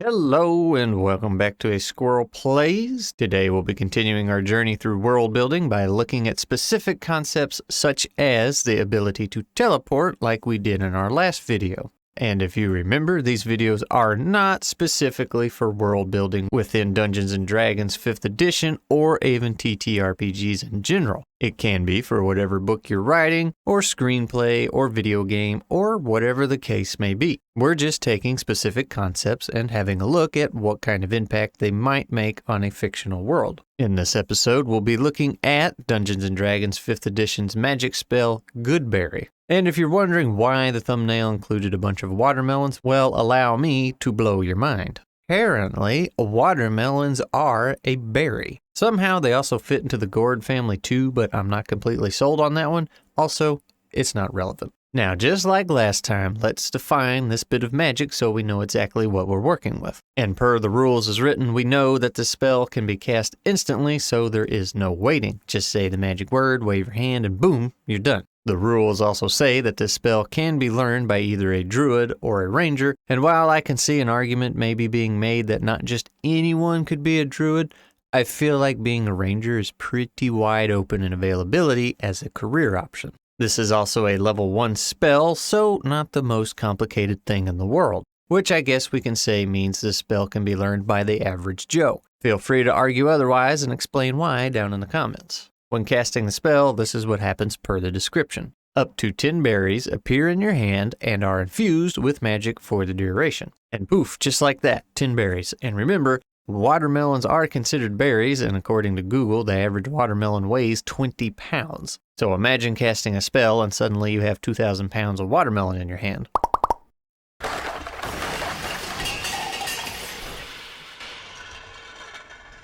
Hello and welcome back to a Squirrel Plays. Today we'll be continuing our journey through world building by looking at specific concepts such as the ability to teleport like we did in our last video. And if you remember, these videos are not specifically for world building within Dungeons & Dragons 5th edition or even TTRPGs in general. It can be for whatever book you're writing, or screenplay, or video game, or whatever the case may be. We're just taking specific concepts and having a look at what kind of impact they might make on a fictional world. In this episode, we'll be looking at Dungeons & Dragons 5th edition's magic spell, Goodberry. And if you're wondering why the thumbnail included a bunch of watermelons, well, allow me to blow your mind. Apparently, watermelons are a berry. Somehow they also fit into the gourd family too, but I'm not completely sold on that one. Also, it's not relevant. Now, just like last time, let's define this bit of magic so we know exactly what we're working with. And per the rules as written, we know that the spell can be cast instantly, so there is no waiting. Just say the magic word, wave your hand, and boom, you're done. The rules also say that this spell can be learned by either a druid or a ranger, and while I can see an argument maybe being made that not just anyone could be a druid, I feel like being a ranger is pretty wide open in availability as a career option. This is also a level 1 spell, so not the most complicated thing in the world, which I guess we can say means this spell can be learned by the average Joe. Feel free to argue otherwise and explain why down in the comments. When casting the spell, this is what happens per the description. Up to 10 berries appear in your hand and are infused with magic for the duration. And poof, just like that, 10 berries. And remember, watermelons are considered berries, and according to Google, the average watermelon weighs 20 pounds. So imagine casting a spell and suddenly you have 2,000 pounds of watermelon in your hand.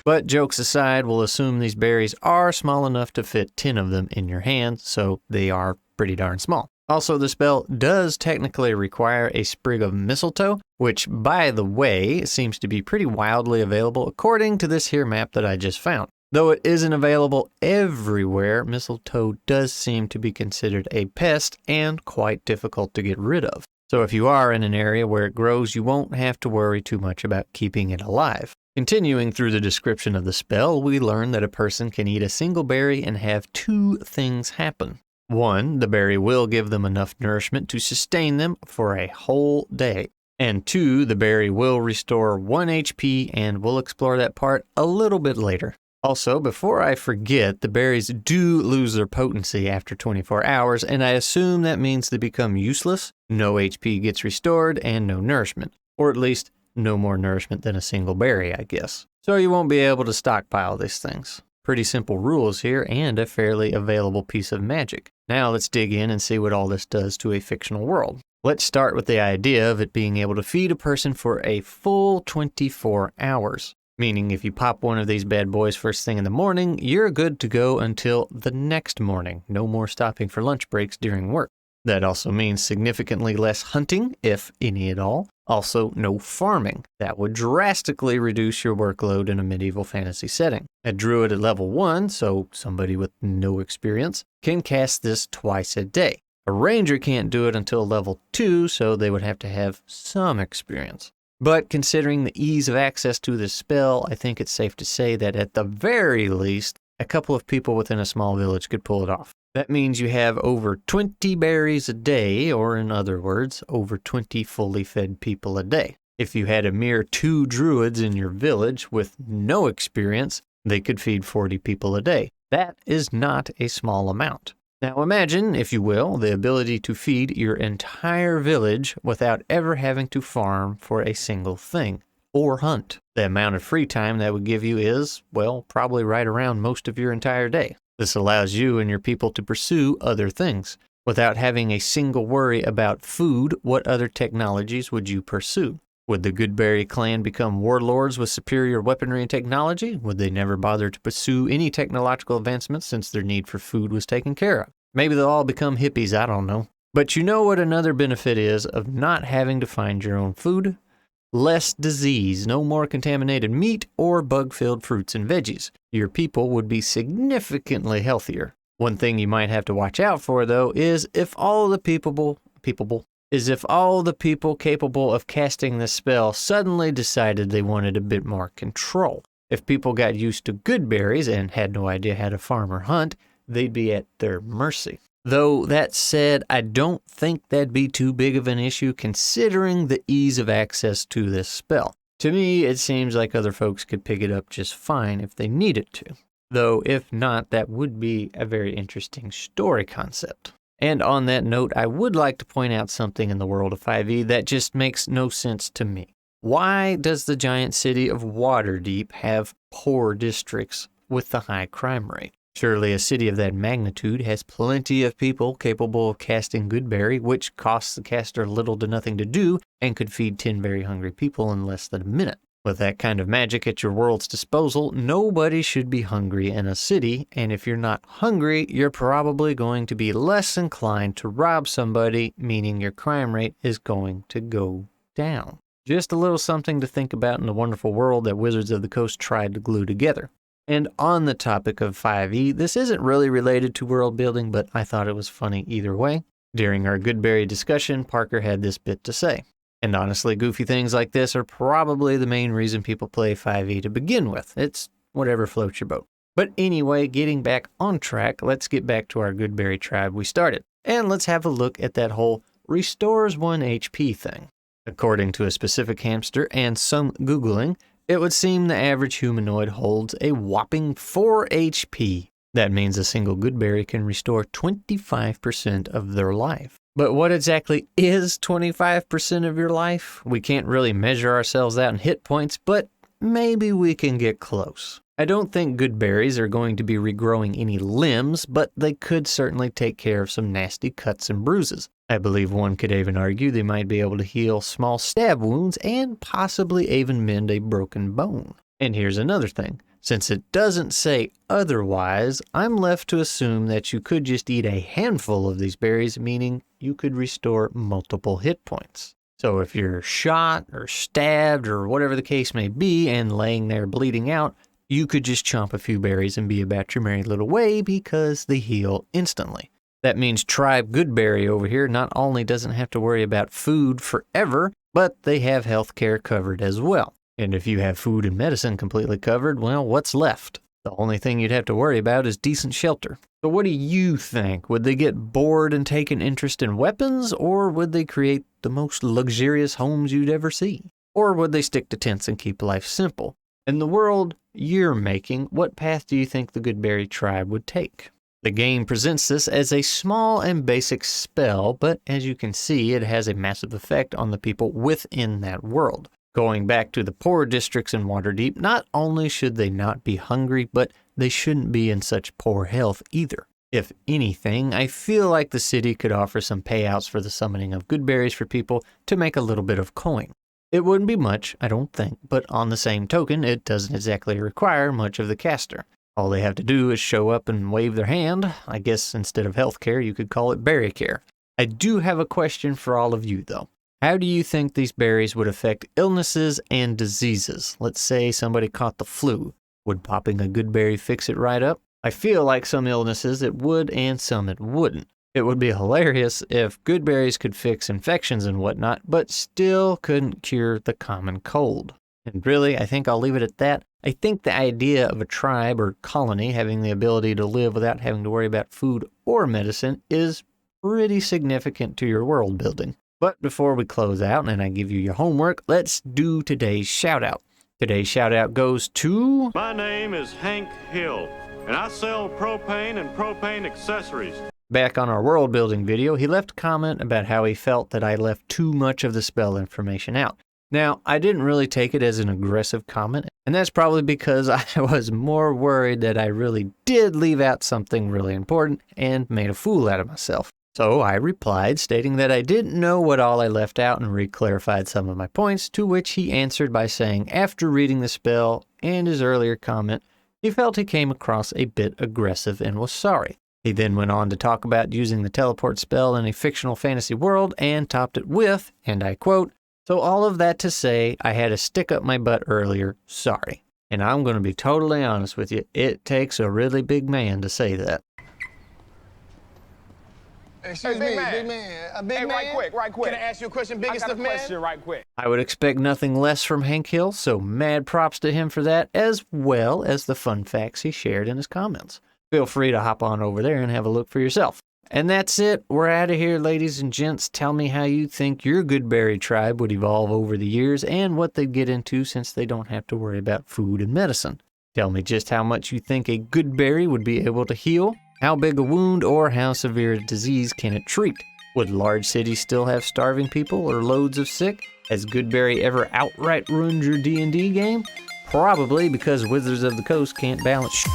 But jokes aside, we'll assume these berries are small enough to fit 10 of them in your hand, so they are pretty darn small. Also, the spell does technically require a sprig of mistletoe, which, by the way, seems to be pretty wildly available according to this here map that I just found. Though it isn't available everywhere, mistletoe does seem to be considered a pest and quite difficult to get rid of. So if you are in an area where it grows, you won't have to worry too much about keeping it alive. Continuing through the description of the spell, we learn that a person can eat a single berry and have two things happen. 1, the berry will give them enough nourishment to sustain them for a whole day. And 2, the berry will restore 1 HP, and we'll explore that part a little bit later. Also, before I forget, the berries do lose their potency after 24 hours, and I assume that means they become useless. No HP gets restored, and no nourishment. Or at least, no more nourishment than a single berry, I guess. So you won't be able to stockpile these things. Pretty simple rules here, and a fairly available piece of magic. Now let's dig in and see what all this does to a fictional world. Let's start with the idea of it being able to feed a person for a full 24 hours. Meaning if you pop one of these bad boys first thing in the morning, you're good to go until the next morning. No more stopping for lunch breaks during work. That also means significantly less hunting, if any at all. Also, no farming. That would drastically reduce your workload in a medieval fantasy setting. A druid at level 1, so somebody with no experience, can cast this twice a day. A ranger can't do it until level 2, so they would have to have some experience. But considering the ease of access to this spell, I think it's safe to say that at the very least, a couple of people within a small village could pull it off. That means you have over 20 berries a day, or in other words, over 20 fully fed people a day. If you had a mere 2 druids in your village with no experience, they could feed 40 people a day. That is not a small amount. Now imagine, if you will, the ability to feed your entire village without ever having to farm for a single thing, or hunt. The amount of free time that would give you is, well, probably right around most of your entire day. This allows you and your people to pursue other things. Without having a single worry about food, what other technologies would you pursue? Would the Goodberry clan become warlords with superior weaponry and technology? Would they never bother to pursue any technological advancements since their need for food was taken care of? Maybe they'll all become hippies, I don't know. But you know what another benefit is of not having to find your own food? Less disease, no more contaminated meat or bug-filled fruits and veggies. Your people would be significantly healthier. One thing you might have to watch out for, though, is if all of the is if all the people capable of casting this spell suddenly decided they wanted a bit more control. If people got used to Goodberries and had no idea how to farm or hunt, they'd be at their mercy. Though that said, I don't think that'd be too big of an issue considering the ease of access to this spell. To me, it seems like other folks could pick it up just fine if they needed to. Though if not, that would be a very interesting story concept. And on that note, I would like to point out something in the world of 5e that just makes no sense to me. Why does the giant city of Waterdeep have poor districts with the high crime rate? Surely a city of that magnitude has plenty of people capable of casting Goodberry, which costs the caster little to nothing to do and could feed 10 very hungry people in less than a minute. With that kind of magic at your world's disposal, nobody should be hungry in a city, and if you're not hungry, you're probably going to be less inclined to rob somebody, meaning your crime rate is going to go down. Just a little something to think about in the wonderful world that Wizards of the Coast tried to glue together. And on the topic of 5e, this isn't really related to world building, but I thought it was funny either way. During our Goodberry discussion, Parker had this bit to say. And honestly, goofy things like this are probably the main reason people play 5e to begin with. It's whatever floats your boat. But anyway, getting back on track, let's get back to our Goodberry tribe we started. And let's have a look at that whole restores 1 HP thing. According to a specific hamster and some Googling, it would seem the average humanoid holds a whopping 4 HP. That means a single Goodberry can restore 25% of their life. But what exactly is 25% of your life? We can't really measure ourselves out in hit points, but maybe we can get close. I don't think Goodberries are going to be regrowing any limbs, but they could certainly take care of some nasty cuts and bruises. I believe one could even argue they might be able to heal small stab wounds and possibly even mend a broken bone. And here's another thing. Since it doesn't say otherwise, I'm left to assume that you could just eat a handful of these berries, meaning you could restore multiple hit points. So if you're shot or stabbed or whatever the case may be and laying there bleeding out, you could just chomp a few berries and be about your merry little way because they heal instantly. That means Tribe Goodberry over here not only doesn't have to worry about food forever, but they have healthcare covered as well. And if you have food and medicine completely covered, well, what's left? The only thing you'd have to worry about is decent shelter. So what do you think? Would they get bored and take an interest in weapons, or would they create the most luxurious homes you'd ever see? Or would they stick to tents and keep life simple? In the world you're making, what path do you think the Goodberry tribe would take? The game presents this as a small and basic spell, but as you can see, it has a massive effect on the people within that world. Going back to the poor districts in Waterdeep, not only should they not be hungry, but they shouldn't be in such poor health either. If anything, I feel like the city could offer some payouts for the summoning of Goodberries for people to make a little bit of coin. It wouldn't be much, I don't think, but on the same token, it doesn't exactly require much of the caster. All they have to do is show up and wave their hand. I guess instead of healthcare, you could call it berry care. I do have a question for all of you, though. How do you think these berries would affect illnesses and diseases? Let's say somebody caught the flu. Would popping a Goodberry fix it right up? I feel like some illnesses it would and some it wouldn't. It would be hilarious if Goodberries could fix infections and whatnot, but still couldn't cure the common cold. And really, I think I'll leave it at that. I think the idea of a tribe or colony having the ability to live without having to worry about food or medicine is pretty significant to your world building. But before we close out and I give you your homework, let's do today's shoutout. Today's shoutout goes to... My name is Hank Hill, and I sell propane and propane accessories. Back on our world building video, he left a comment about how he felt that I left too much of the spell information out. Now, I didn't really take it as an aggressive comment, and that's probably because I was more worried that I really did leave out something really important and made a fool out of myself. So I replied, stating that I didn't know what all I left out and re-clarified some of my points, to which he answered by saying after reading the spell and his earlier comment, he felt he came across a bit aggressive and was sorry. He then went on to talk about using the teleport spell in a fictional fantasy world and topped it with, and I quote, "So all of that to say, I had a stick up my butt earlier, sorry." And I'm going to be totally honest with you, it takes a really big man to say that. Excuse me, big man. Big man. Right quick. Can I ask you a question, biggest of men? I got a question right quick. I would expect nothing less from Hank Hill, so mad props to him for that, as well as the fun facts he shared in his comments. Feel free to hop on over there and have a look for yourself. And that's it. We're out of here, ladies and gents. Tell me how you think your Goodberry tribe would evolve over the years and what they'd get into since they don't have to worry about food and medicine. Tell me just how much you think a Goodberry would be able to heal, how big a wound or how severe a disease can it treat. Would large cities still have starving people or loads of sick? Has Goodberry ever outright ruined your D&D game? Probably, because Wizards of the Coast can't balance